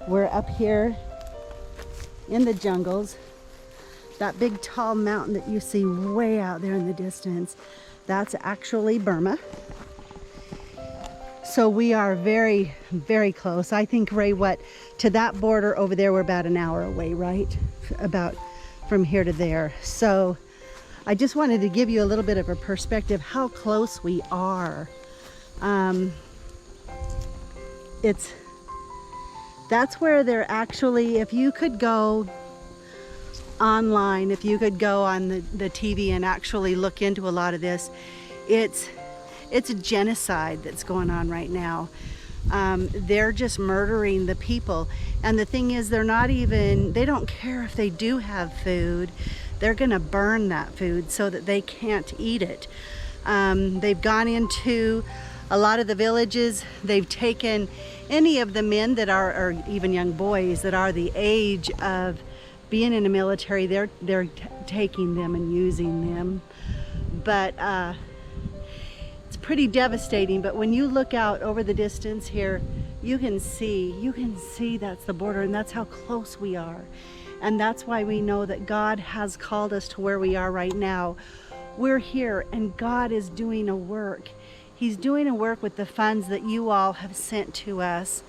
We're up here in the jungles. That big tall mountain that you see way out there in the distance, that's actually Burma. So we are very, very close. I think, Ray, to that border over there, we're about an hour away, right? About from here to there. So I just wanted to give you a little bit of a perspective how close we are. That's where they're actually, if you could go online, if you could go on the TV and actually look into a lot of this, it's a genocide that's going on right now. They're just murdering the people. And the thing is, they don't care if they do have food. They're gonna burn that food so that they can't eat it. They've gone into a lot of the villages. They've taken any of the men that are, or even young boys that are the age of being in the military, they're taking them and using them. But it's pretty devastating. But when you look out over the distance here, you can see that's the border, and that's how close we are. And that's why we know that God has called us to where we are right now. We're here, and God is doing a work. He's doing a work with the funds that you all have sent to us,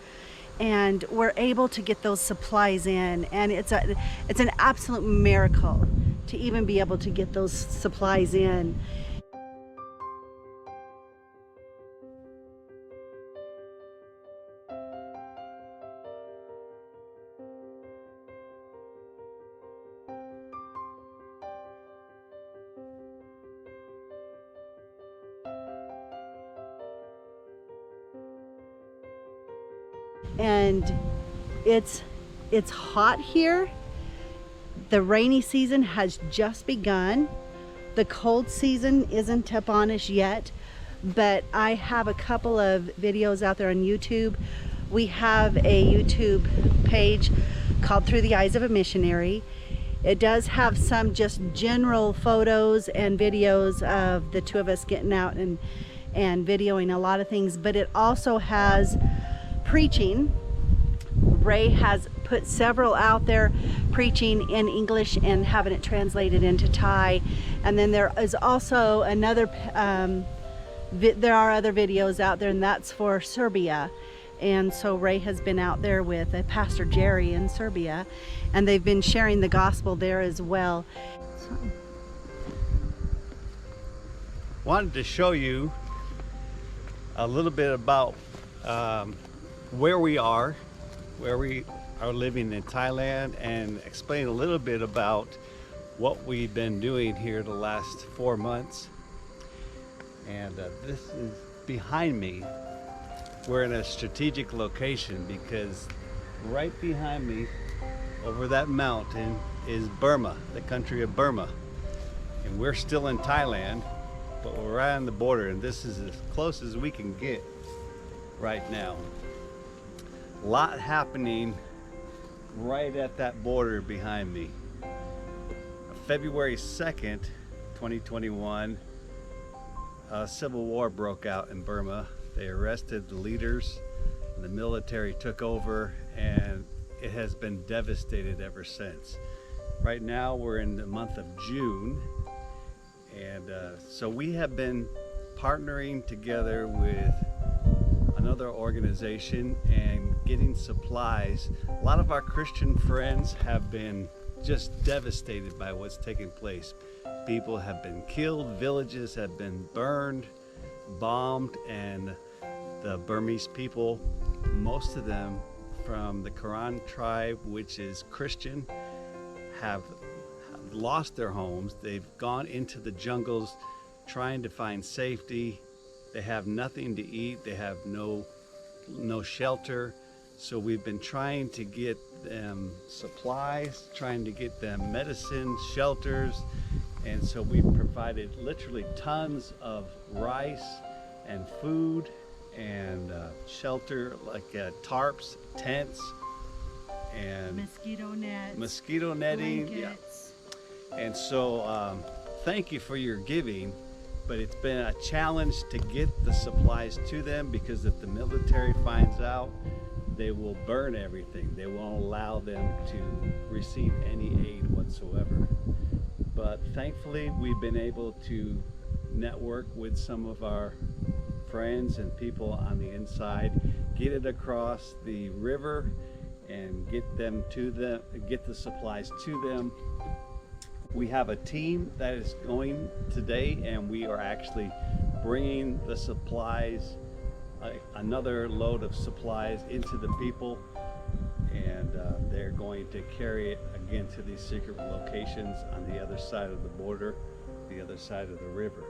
and we're able to get those supplies in, and it's an absolute miracle to even be able to get those supplies in. And it's hot here. The rainy season has just begun. The cold season isn't up on us yet, but I have a couple of videos out there on YouTube. We have a YouTube page called Through the Eyes of a Missionary. It does have some just general photos and videos of the two of us getting out and videoing a lot of things, but it also has preaching. Ray has put several out there preaching in English and having it translated into Thai. And then there is also another, there are other videos out there, and that's for Serbia. And so Ray has been out there with Pastor Jerry in Serbia, and they've been sharing the gospel there as well. Wanted to show you a little bit about where we are living in Thailand, and explain a little bit about what we've been doing here the last 4 months. And this is behind me. We're in a strategic location because right behind me over that mountain is Burma, the country of Burma. And we're still in Thailand, but we're right on the border, and this is as close as we can get right now. A lot happening right at that border behind me. February 2nd, 2021, a civil war broke out in Burma. They arrested the leaders, and the military took over, and it has been devastated ever since. Right now we're in the month of June, and so we have been partnering together with another organization and getting supplies. A lot of our Christian friends have been just devastated by what's taking place. People have been killed, villages have been burned, bombed, and the Burmese people, most of them from the Karen tribe, which is Christian, have lost their homes. They've gone into the jungles trying to find safety. They have nothing to eat. They have no shelter. So we've been trying to get them supplies, trying to get them medicine, shelters. And so we provided literally tons of rice and food and shelter, like tarps, tents, and mosquito netting. Blankets. Yeah. And so thank you for your giving. But it's been a challenge to get the supplies to them, because if the military finds out, they will burn everything. They won't allow them to receive any aid whatsoever. But thankfully, we've been able to network with some of our friends and people on the inside, get it across the river and get the supplies to them. We have a team that is going today, and we are actually bringing the supplies, another load of supplies into the people, and they're going to carry it again to these secret locations on the other side of the border, the other side of the river.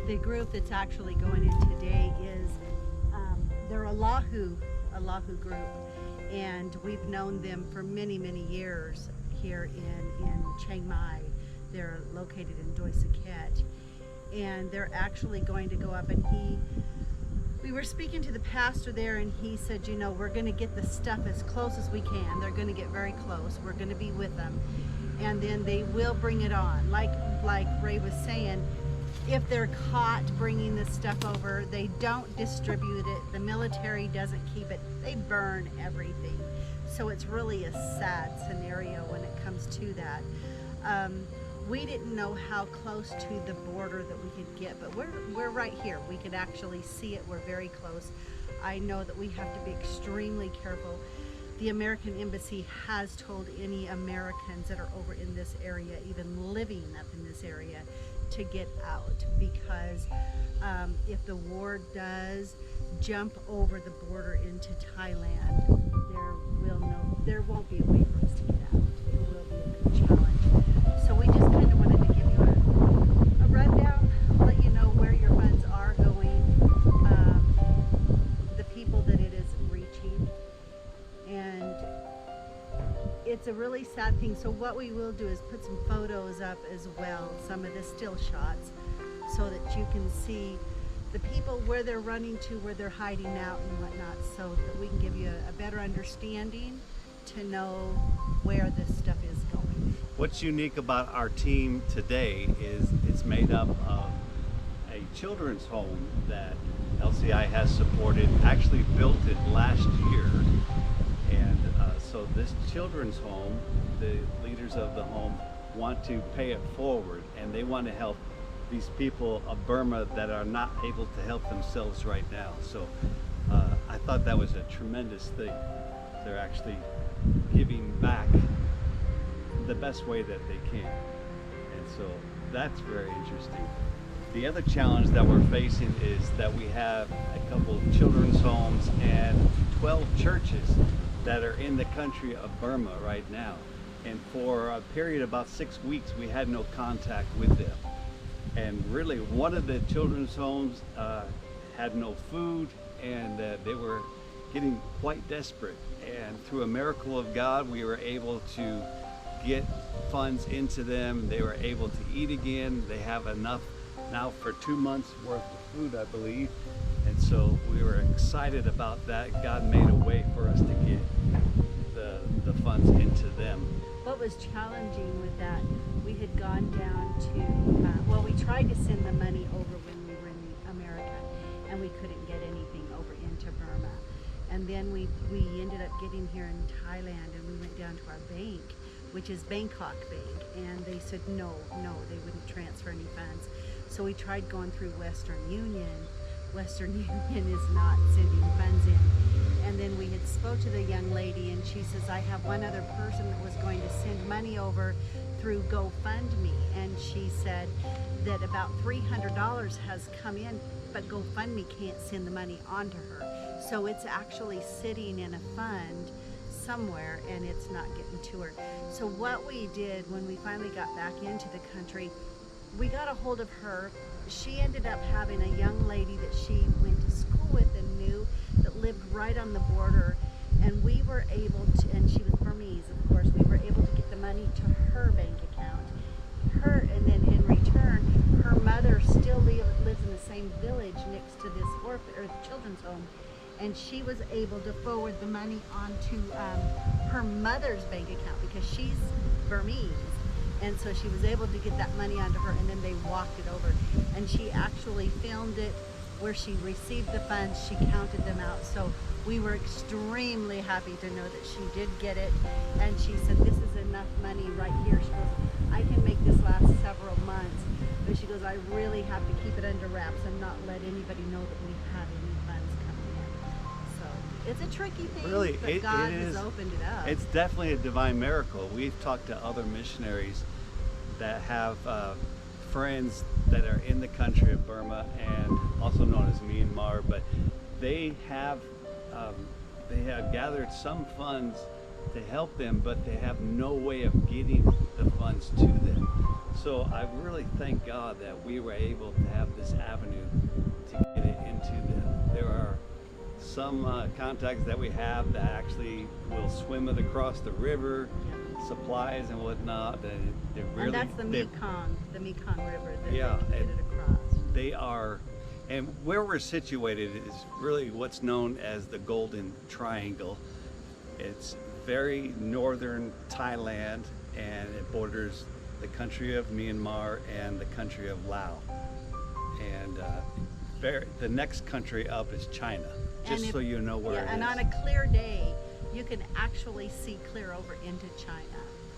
The group that's actually going in today is they're a Lahu group, and we've known them for many years here in Chiang Mai. They're located in Doi Saket, and they're actually going to go up, and we were speaking to the pastor there, and he said, you know, we're going to get the stuff as close as we can. They're going to get very close. We're going to be with them, and then they will bring it on. Like Ray was saying, if they're caught bringing this stuff over, they don't distribute it. The military doesn't keep it. They burn everything. So it's really a sad scenario when it comes to that. We didn't know how close to the border that we could get, but we're right here. We could actually see it. We're very close. I know that we have to be extremely careful. The American Embassy has told any Americans that are over in this area, even living up in this area, to get out, because if the war does jump over the border into Thailand, there won't be a way for us to get out. It will be a big challenge. So we just kind of wanted to give you a rundown, let you know where your funds are going, the people that it is reaching, and it's a really sad thing. So what we will do is put some photos up as well, some of the still shots, so that you can see the people, where they're running to, where they're hiding out and whatnot, so that we can give you a better understanding to know where this stuff is going. What's unique about our team today is it's made up of a children's home that LCI has supported, actually built it last year. And so this children's home, the leaders of the home want to pay it forward, and they want to help these people of Burma that are not able to help themselves right now. So I thought that was a tremendous thing. They're actually giving back the best way that they can. And so that's very interesting. The other challenge that we're facing is that we have a couple of children's homes and 12 churches that are in the country of Burma right now. And for a period of about 6 weeks, we had no contact with them. And really, one of the children's homes had no food, and they were getting quite desperate. And through a miracle of God, we were able to get funds into them. They were able to eat again. They have enough now for 2 months worth of food, I believe. And so we were excited about that. God made a way for us to get the funds into them. What was challenging with that, we had gone down to, well, we tried to send the money over when we were in America, and we couldn't get anything over into Burma. And then we ended up getting here in Thailand, and we went down to our bank, which is Bangkok Bank, and they said no, they wouldn't transfer any funds. So we tried going through Western Union. Western Union is not sending funds in. And then we had spoke to the young lady, and she says, I have one other person that was going to send money over through GoFundMe. And she said that about $300 has come in, but GoFundMe can't send the money onto her. So it's actually sitting in a fund somewhere, and it's not getting to her. So what we did when we finally got back into the country, we got a hold of her. She ended up having a young lady that she went to school with and knew that lived right on the border, and we were able to, and she was Burmese, of course, we were able to get the money to her bank account. And then in return, her mother still lives in the same village next to this children's home, and she was able to forward the money onto her mother's bank account because she's Burmese. And so she was able to get that money onto her, and then they walked it over. And she actually filmed it where she received the funds, she counted them out. So we were extremely happy to know that she did get it. And she said, this is enough money right here. She goes, I can make this last several months. But she goes, I really have to keep it under wraps and not let anybody know that we have any funds coming in. So it's a tricky thing, Really, but God has opened it up. It's definitely a divine miracle. We've talked to other missionaries that have friends that are in the country of Burma and also known as Myanmar, but they have gathered some funds to help them, but they have no way of getting the funds to them. So I really thank God that we were able to have this avenue to get it into them. There are some contacts that we have that actually will swim it across the river, supplies and whatnot. And that's the Mekong River that yeah, they can get it across. They are, and where we're situated is really what's known as the Golden Triangle. It's very northern Thailand, and it borders the country of Myanmar and the country of Laos. And the next country up is China, just so you know where it is. And on a clear day, you can actually see clear over into China.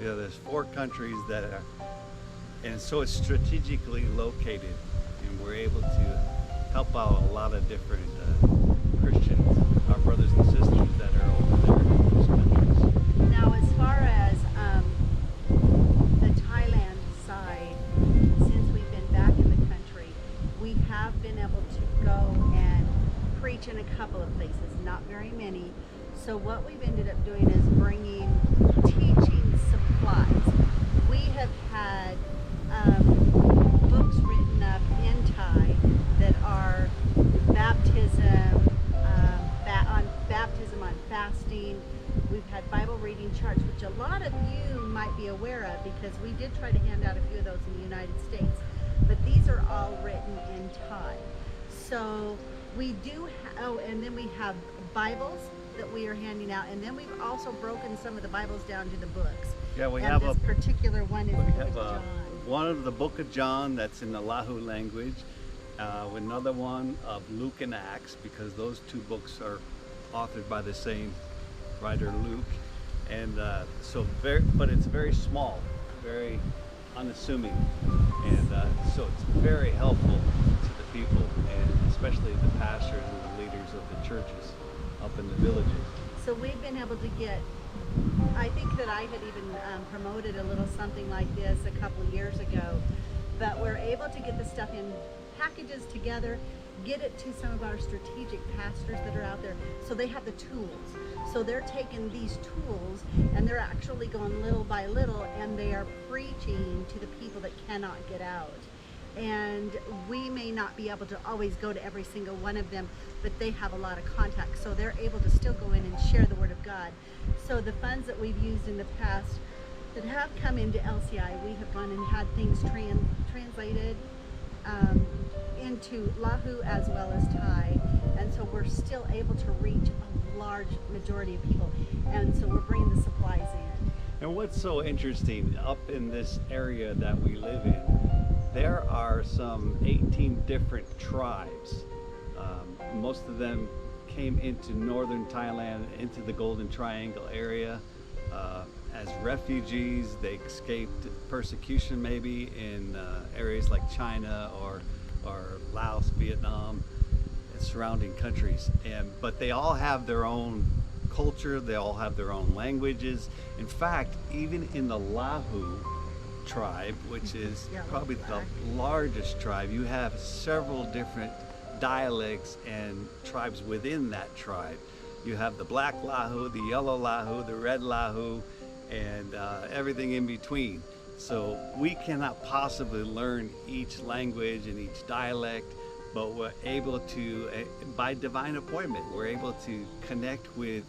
Yeah, there's 4 countries that are, and so it's strategically located, and we're able to help out a lot of different Christians, our brothers and sisters that are over there in those countries. Now, as far as the Thailand side, since we've been back in the country, we have been able to go and preach in a couple of places, not very many. So what we've ended up doing is bringing teaching supplies. We have had books written up in Thai that are baptism on fasting. We've had Bible reading charts, which a lot of you might be aware of because we did try to hand out a few of those in the United States. But these are all written in Thai. So we do, and then we have Bibles that we are handing out, and then we've also broken some of the Bibles down to the books. Yeah, we and have this particular one is the Book of John. One of the Book of John that's in the Lahu language, another one of Luke and Acts, because those 2 books are authored by the same writer, Luke, and but it's very small, very unassuming, and so it's very helpful to the people, and especially the pastors and the leaders of the churches up in the villages. So we've been able to get, I think that I had even promoted a little something like this a couple of years ago, but we're able to get the stuff in packages together, get it to some of our strategic pastors that are out there, so they have the tools. So they're taking these tools and they're actually going little by little, and they are preaching to the people that cannot get out. And we may not be able to always go to every single one of them, but they have a lot of contacts, so they're able to still go in and share the Word of God. So the funds that we've used in the past that have come into LCI, we have gone and had things translated into Lahu as well as Thai, and so we're still able to reach a large majority of people, and so we're bringing the supplies in. And what's so interesting, up in this area that we live in, there are some 18 different tribes. Most of them came into northern Thailand, into the Golden Triangle area as refugees. They escaped persecution maybe in areas like China or Laos, Vietnam, and surrounding countries. But they all have their own culture, they all have their own languages. In fact, even in the Lahu tribe, which is probably the largest tribe, you have several different dialects and tribes within that tribe. You have the black Lahu, the yellow Lahu, the red Lahu, and everything in between. So we cannot possibly learn each language and each dialect, but we're able to, by divine appointment, we're able to connect with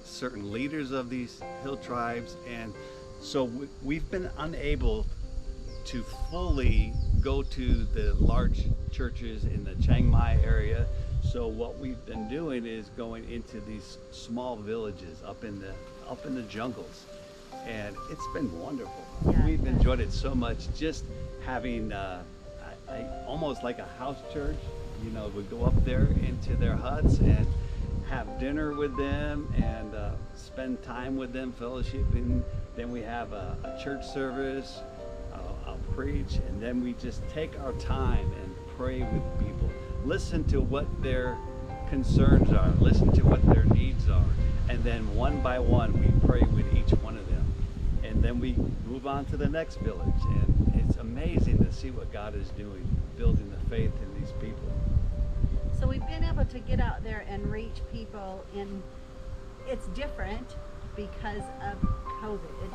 certain leaders of these hill tribes. And so we've been unable to fully go to the large churches in the Chiang Mai area. So what we've been doing is going into these small villages up in the jungles, and it's been wonderful. Yeah. We've enjoyed it so much, just having almost like a house church you know, we go up there into their huts and have dinner with them and spend time with them, fellowshipping. Then we have a church service. I'll preach, and then we just take our time and pray with people. Listen to what their concerns are. Listen to what their needs are. And then one by one, we pray with each one of them. And then we move on to the next village. And it's amazing to see what God is doing, building the faith in these people. So we've been able to get out there and reach people it's different because of COVID.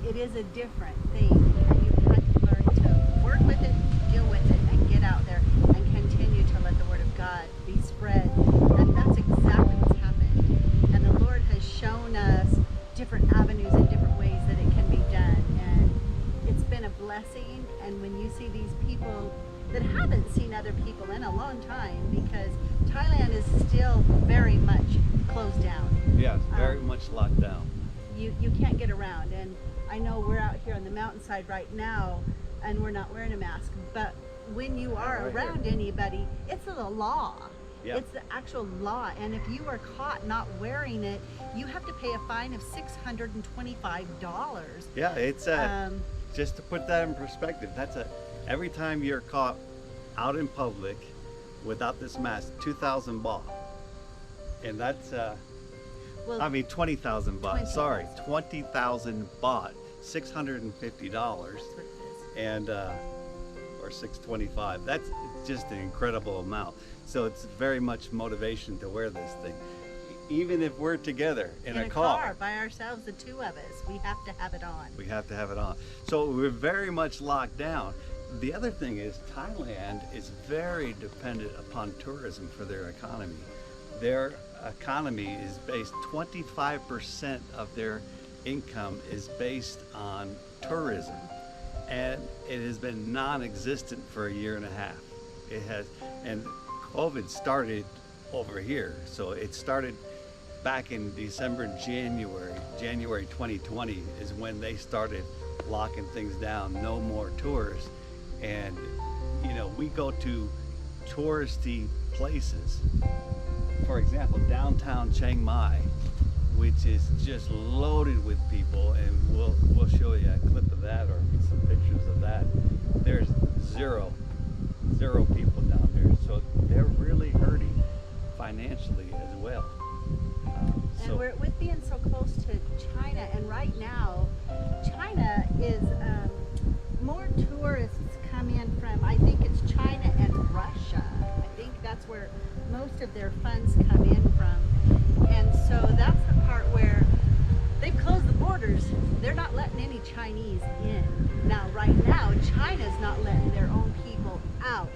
It is a different thing. You have to learn to work with it, deal with it, and get out there and continue to let the Word of God be spread. And that's exactly what's happened. And the Lord has shown us different avenues and different ways that it can be done. And it's been a blessing. And when you see these people that haven't seen other people in a long time, because Thailand is still very much closed down. Yes, very much locked down. You can't get around, and I know we're out here on the mountainside right now and we're not wearing a mask, but when you are right around here. anybody, it's the law. Yep. It's the actual law, and if you are caught not wearing it, you have to pay a fine of $625. Yeah, it's just to put that in perspective, every time you're caught out in public without this mask, 2,000 baht. And that's 20,000 baht. 20,000. Sorry, 20,000 baht, $650, and or 625. That's just an incredible amount. So it's very much motivation to wear this thing, even if we're together in a car by ourselves, the two of us, we have to have it on. We have to have it on. So we're very much locked down. The other thing is Thailand is very dependent upon tourism for their economy. Their economy is based, 25% of their income is based on tourism. And it has been non-existent for a year and a half. It has, and COVID started over here. So it started back in December and January 2020 is when they started locking things down, no more tourists. And you know, we go to touristy places. For example, downtown Chiang Mai, which is just loaded with people, and we'll show you a clip of that or some pictures of that. There's zero people down there, so they're really hurting financially as well. And with being so close to China, and right now, China is more tourists come in from, I think it's China and Russia. I think that's where most of their funds come in from. And so that's the part where they've closed the borders. They're not letting any Chinese in. Now, right now, China's not letting their own people out.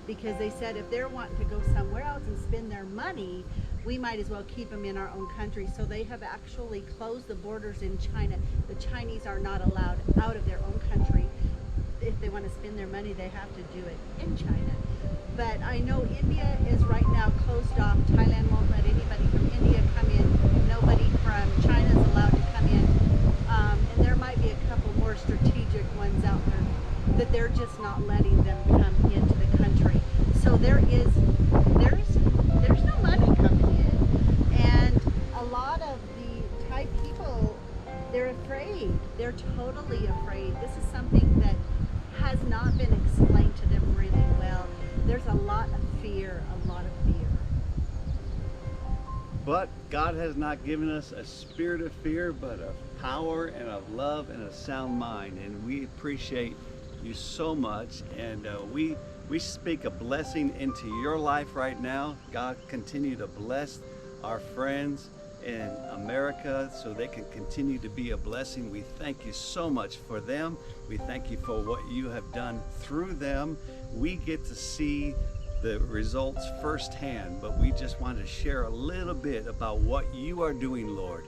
Because they said if they're wanting to go somewhere else and spend their money, we might as well keep them in our own country. So they have actually closed the borders in China. The Chinese are not allowed out of their own country. If they want to spend their money, they have to do it in China. But I know India is right now closed off. Thailand won't let anybody from India come in. Nobody from China is allowed to come in. And there might be a couple more strategic ones out there that they're just not letting them come into the country. So there's no money coming in. And a lot of the Thai people, they're afraid. They're totally afraid. This is something that has not been explained to them really well. There's a lot of fear, But God has not given us a spirit of fear, but of power and of love and a sound mind. And we appreciate you so much. And we speak a blessing into your life right now. God, continue to bless our friends in America so they can continue to be a blessing. We thank you so much for them. We thank you for what you have done through them. We get to see the results firsthand, but we just want to share a little bit about what you are doing, Lord.